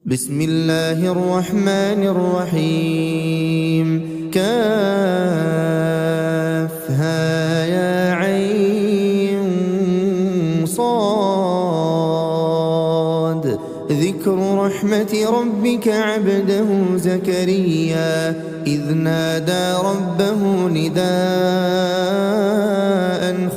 بسم الله الرحمن الرحيم كافها يا عين صاد ذكر رحمة ربك عبده زكريا إذ نادى ربه نداء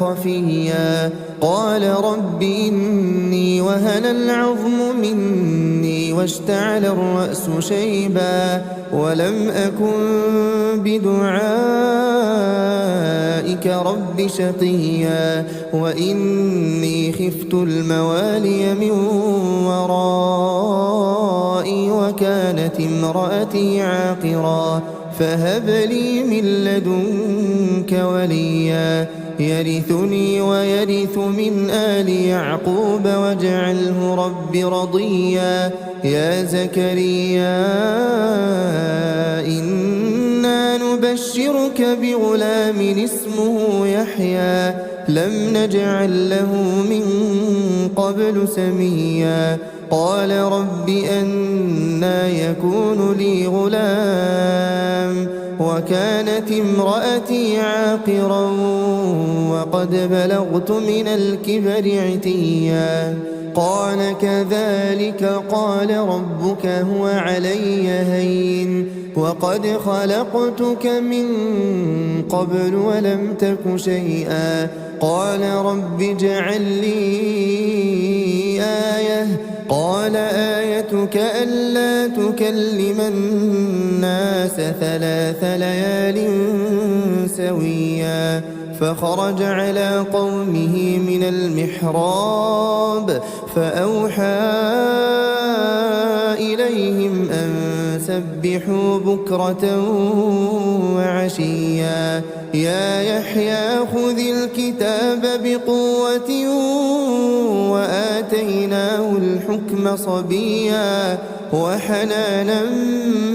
خفيا قال رب إني وهن العظم مني واشتعل الرأس شيبا ولم أكن بدعائك رب شقيا وإني خفت الموالي من ورائي وكانت امرأتي عاقرا فهب لي من لدنك وليا يرثني ويرث من آل يعقوب واجعله رب رضيا يا زكريا إنا نبشرك بغلام اسمه يحيى لم نجعل له من قبل سميا قال رب أنى يكون لي غلام وكانت امرأتي عاقرا وقد بلغت من الكبر عتيا قال كذلك قال ربك هو علي هين وقد خلقتك من قبل ولم تك شيئا قال رب اجعل لي آية قال آيتك ألا تكلم الناس 3 ليال سويا فخرج على قومه من المحراب فأوحى إليهم أن سبحوا بكرة وعشيا يا يحيى خذ الكتاب بقوة وآتيناه الحكم صبيا وحنانا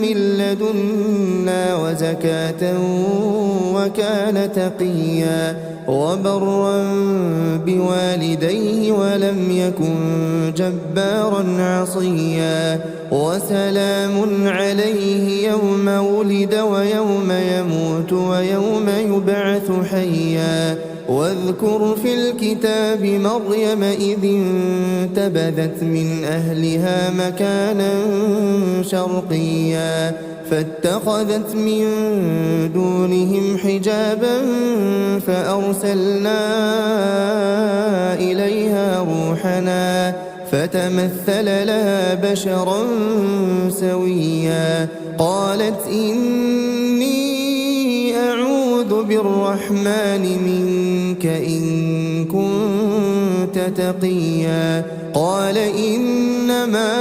من لدنا وزكاة وكان تقيا وبرا بوالديه ولم يكن جبارا عصيا وسلام عليه يوم ولد ويوم يموت ويوم يبعث حيا واذكر في الكتاب مريم إذ انتبذت من أهلها مكانا شرقيا فاتخذت من دونهم حجابا فأرسلنا إليها روحنا فتمثل لها بشرا سويا قالت إني أعوذ بالرحمن منك إن كنت تقيا قال إنما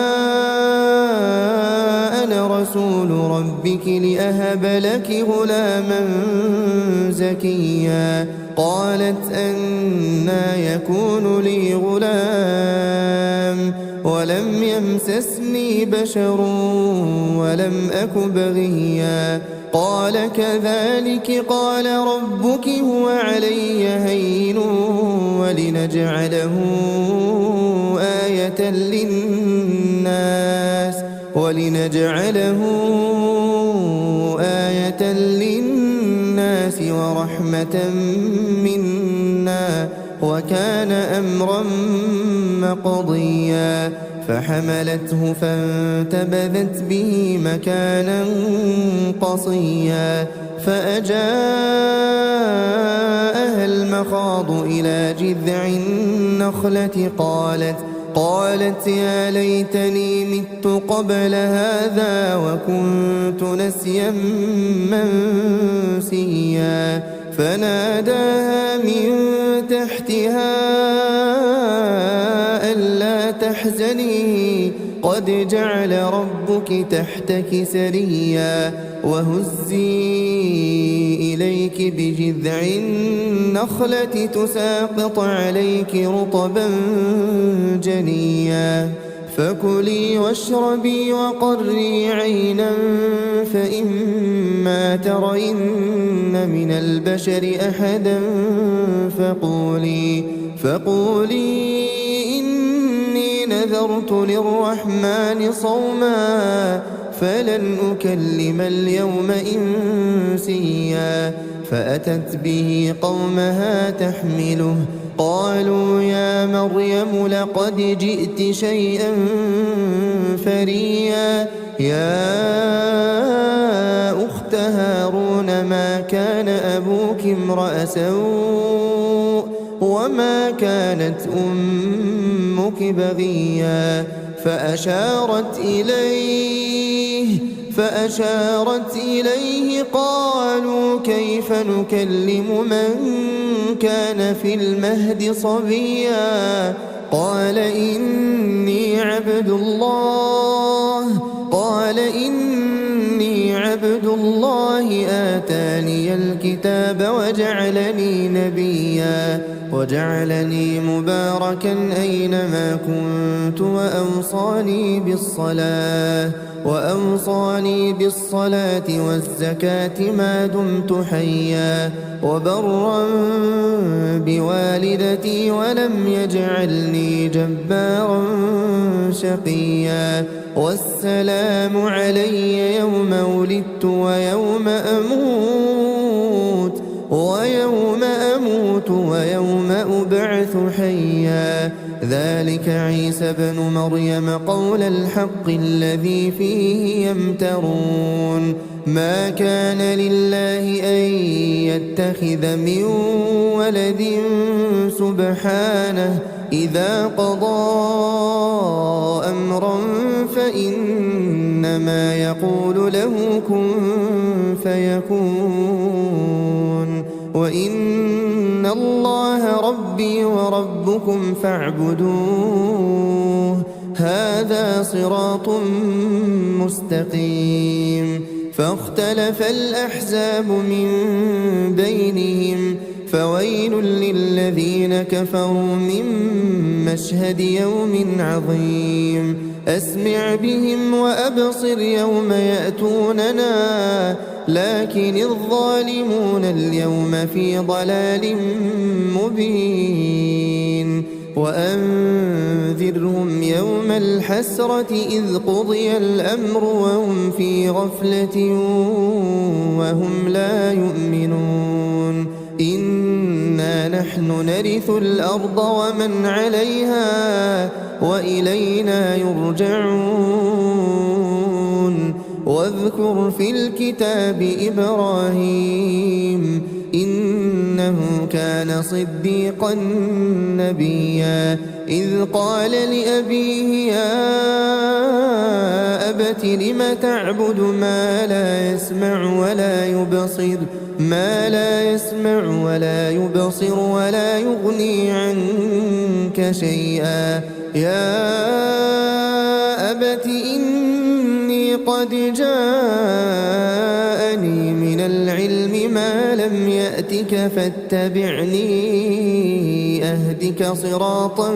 أنا رسول ربك لأهب لك غلاما زكيا قالت أنى يكون لي غلام ولم يمسسني بشر ولم أك بغيا قال كذلك قال ربك هو علي هين ولنجعله آية للناس ورحمة منا وكان أمرا مقضيا فحملته فانتبذت به مكانا قصيا فأجاءها المخاض إلى جذع النخلة قالت يا ليتني مت قبل هذا وكنت نسيا منسيا فناداها من تحتها ألا تحزني قد جعل ربك تحتك سريا وهزي إليك بجذع النخلة تساقط عليك رطبا جنيا فكلي واشربي وقري عينا فإما ترين من البشر أحدا فقولي إني نذرت للرحمن صوما فلن أكلم اليوم إنسيا فأتت به قومها تحمله قالوا يا مريم لقد جئت شيئا فريا يا أخت هارون ما كان أبوك امرأ سوء وما كانت أمك بغيا فأشارت إليه قالوا كيف نكلم من كان في المهد صبيا قال إني عبد الله آتاني الكتاب وجعلني نبيا وجعلني مباركا أينما كنت وأوصاني بالصلاة والزكاة ما دمت حيا وبرا بوالدتي ولم يجعلني جبارا شقيا والسلام علي يوم ولدت ويوم أموت ويوم أبعث حيا ذلك عيسى بن مريم قول الحق الذي فيه يمترون ما كان لله أن يتخذ من ولد سبحانه إذا قضى أمرا فإنما يقول له كن فيكون وإن الله ربي وربكم فاعبدوه هذا صراط مستقيم فاختلف الأحزاب من بينهم فويل للذين كفروا من مشهد يوم عظيم أسمع بهم وأبصر يوم يأتوننا لكن الظالمون اليوم في ضلال مبين وأنذرهم يوم الحسرة إذ قضي الأمر وهم في غفلة وهم لا يؤمنون إنا نحن نرث الأرض ومن عليها وإلينا يرجعون واذكر في الكتاب إبراهيم إنه كان صديقا نبيا إذ قال لأبيه يا أبت لم تعبد ما لا يسمع ولا يبصر ولا يغني عنك شيئا يا أبت إني قد جاءني من العلم ما لم يأتك فاتبعني أهدك صراطا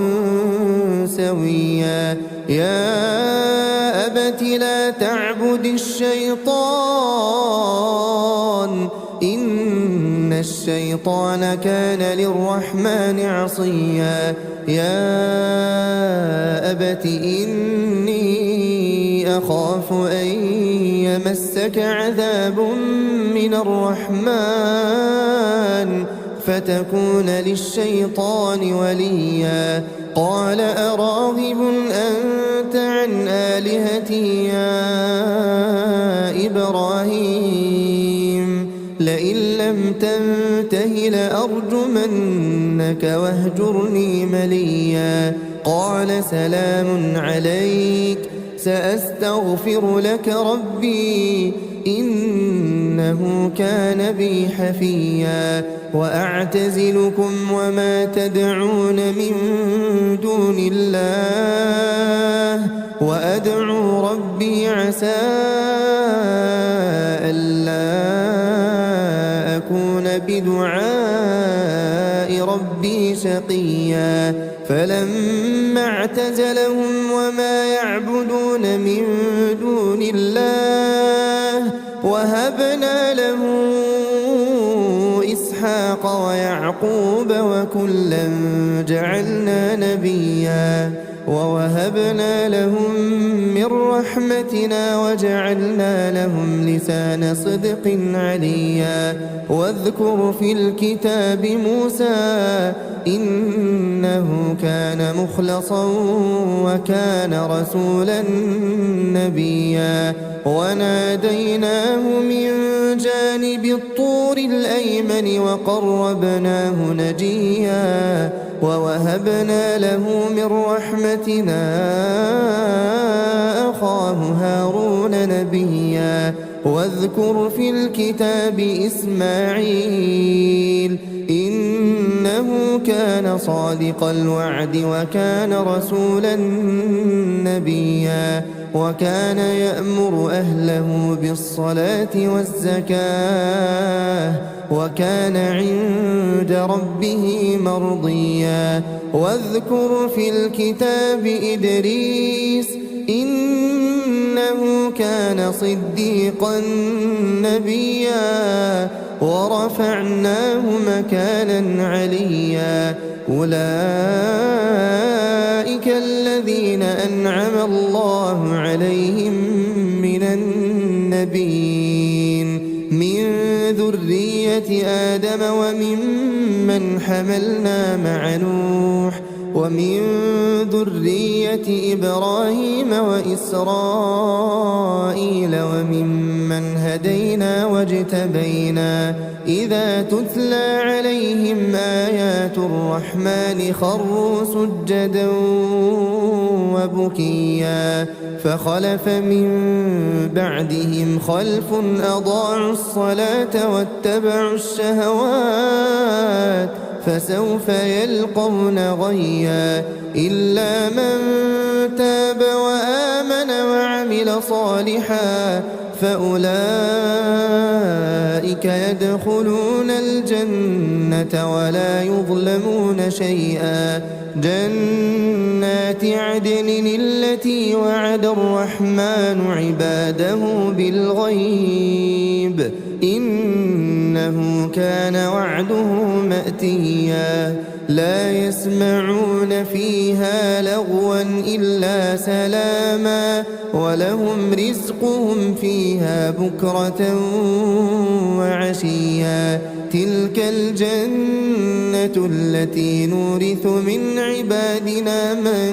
سويا يا أبت لا تعبد الشيطان إن الشيطان كان للرحمن عصيا يا أبت إني أخاف أن يمسك عذاب من الرحمن فتكون للشيطان وليا قال أراغب أنت عن آلهتي يا إبراهيم لئن لم تنته لأرجمنك واهجرني مليا قال سلام عليك سأستغفر لك ربي إنه كان بي حفيا وأعتزلكم وما تدعون من دون الله وأدعو ربي عسى ألا أكون بدعاء ربي شقيا فلما اعتزلهم وما يعبدون من دون الله وهبنا له إسحاق ويعقوب وكلا جعلنا نبيا ووهبنا لهم من رحمتنا وجعلنا لهم لسان صدق عليا واذكر في الكتاب موسى إنه كان مخلصا وكان رسولا نبيا وناديناه من جانب الطور الأيمن وقربناه نجيا ووهبنا له من رحمتنا أخاه هارون نبيا واذكر في الكتاب إسماعيل إنه كان صادق الوعد وكان رسولا نبيا وكان يأمر أهله بالصلاة والزكاة وكان عند ربه مرضيا واذكر في الكتاب إدريس إنه كان صديقا نبيا ورفعناه مكانا عليا أولئك الذين أنعم الله عليهم من النبيين من ذرية آدم وممن حملنا مع نوح ومن ذرية إبراهيم وإسرائيل وممن هدينا واجتبينا إذا تتلى عليهم آيات الرحمن خروا سجدا وبكيا فخلف من بعدهم خلف أضاعوا الصلاة واتبعوا الشهوات فسوف يلقون غيا إلا من تاب وآمن وعمل صالحا فأولئك يدخلون الجنة ولا يظلمون شيئا جنات عدن التي وعد الرحمن عباده بالغيب إنه كان وعده مأتيا لا يسمعون فيها لغوا إلا سلاما ولهم رزقهم فيها بكرة وعشيا تلك الجنة التي نورث من عبادنا من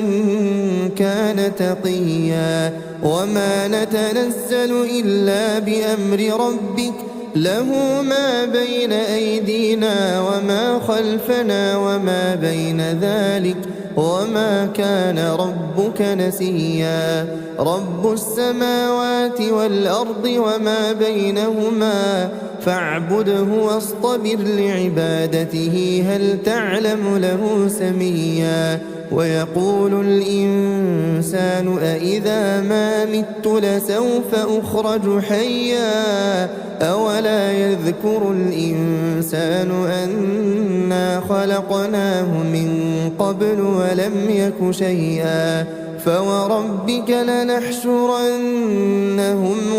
كان تقيا وما نتنزل إلا بأمر ربك له ما بين أيدينا وما خلفنا وما بين ذلك وما كان ربك نسيا رب السماوات والأرض وما بينهما فاعبده واصطبر لعبادته هل تعلم له سميا ويقول الإنسان أإذا ما مت لسوف أخرج حيا أولا يذكر الإنسان أنا خلقناه من قبل ولم يك شيئا فوربك لنحشرنهم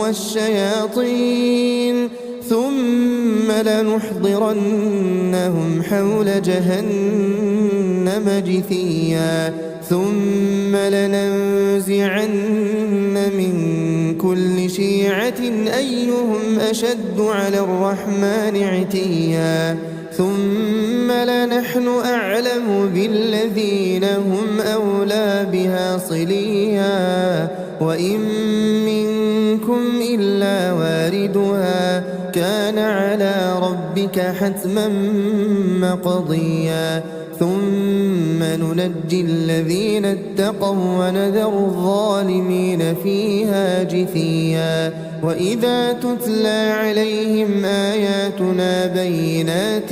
والشياطين ثم لنحضرنهم حول جهنم جثيا ثم لننزعن من كل شيعة أيهم أشد على الرحمن عتيا ثم لنحن أعلم بالذين هم أولى بها صليا وإن منكم إلا واردها كان على ربك حتما مقضيا ثم ننجي الذين اتقوا ونذر الظالمين فيها جثيا وإذا تتلى عليهم آياتنا بينات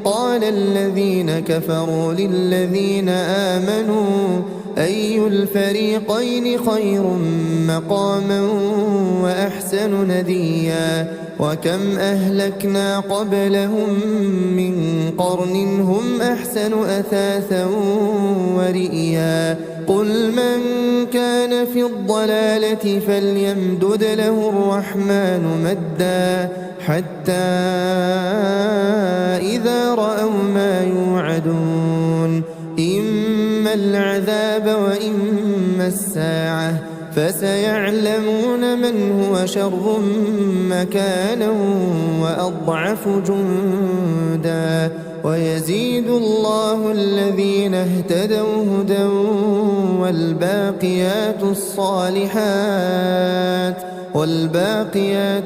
قال الذين كفروا للذين آمنوا أي الفريقين خير مقاما وأحسن نديا وكم أهلكنا قبلهم من قرن هم أحسن أثاثا ورئيا قل من كان في الضلالة فليمدد له الرحمن مدا حتى إذا رأوا ما يوعدون إما إما العذاب وإما الساعة فسيعلمون من هو شر مكانا وأضعف جندا ويزيد الله الذين اهتدوا هدى والباقيات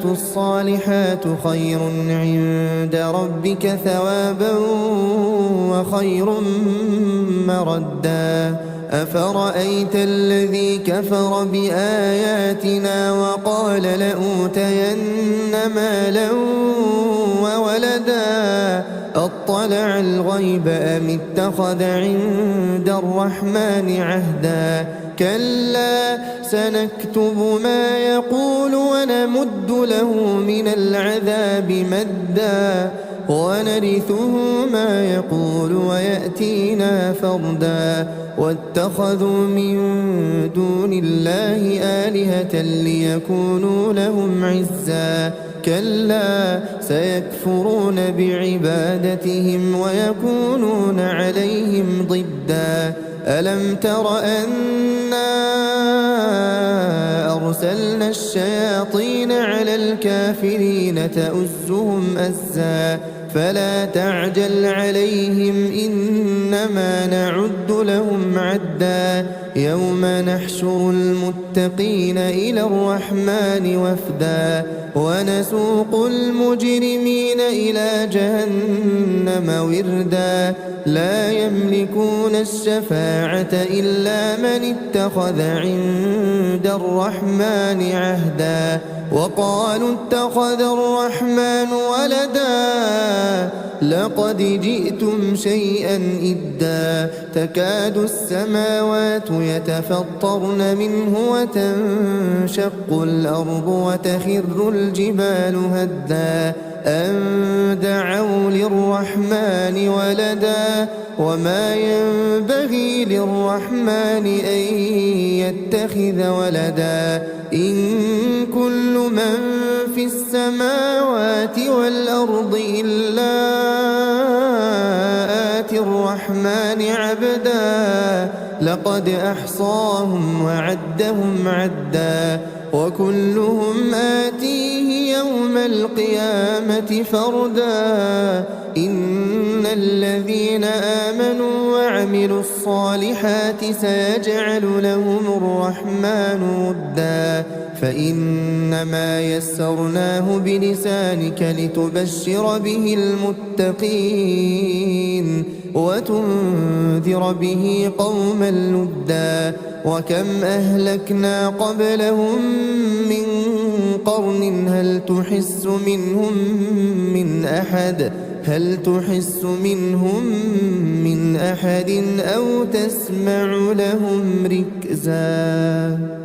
الصالحات خير عند ربك ثوابا وخير مردا أفرأيت الذي كفر بآياتنا وقال لأوتين مالا وولدا أطلع الغيب أم اتخذ عند الرحمن عهدا كلا سنكتب ما يقول ونمد له من العذاب مدا ونرثه ما يقول ويأتينا فردا واتخذوا من دون الله آلهة ليكونوا لهم عزا كلا سيكفرون بعبادتهم ويكونون عليهم ضدا ألم تر أنا أرسلنا الشياطين على الكافرين تؤزهم أزا فلا تعجل عليهم إنما نعد لهم عدا يوم نحشر المتقين إلى الرحمن وفدا ونسوق المجرمين إلى جهنم وردا لا يملكون الشفاعة إلا من اتخذ عند الرحمن عهدا وقالوا اتخذ الرحمن ولدا لقد جئتم شيئا إدا تكاد السماوات يتفطرن منه وتنشق الأرض وتخر الجبال هدا أن دعوا للرحمن ولدا وما ينبغي للرحمن أن يتخذ ولدا إن كل من في السماوات والأرض إلا آتي الرحمن عبدا لقد أحصاهم وعدهم عدا وكلهم آتيه يوم القيامة فردا إن الذين آمنوا وعملوا الصالحات سيجعل لهم الرحمن ودا فإنما يسرناه بلسانك لتبشر به المتقين وتنذر به قوما لدا وكم أهلكنا قبلهم من قرن هل تحس منهم من أحد أو تسمع لهم ركزا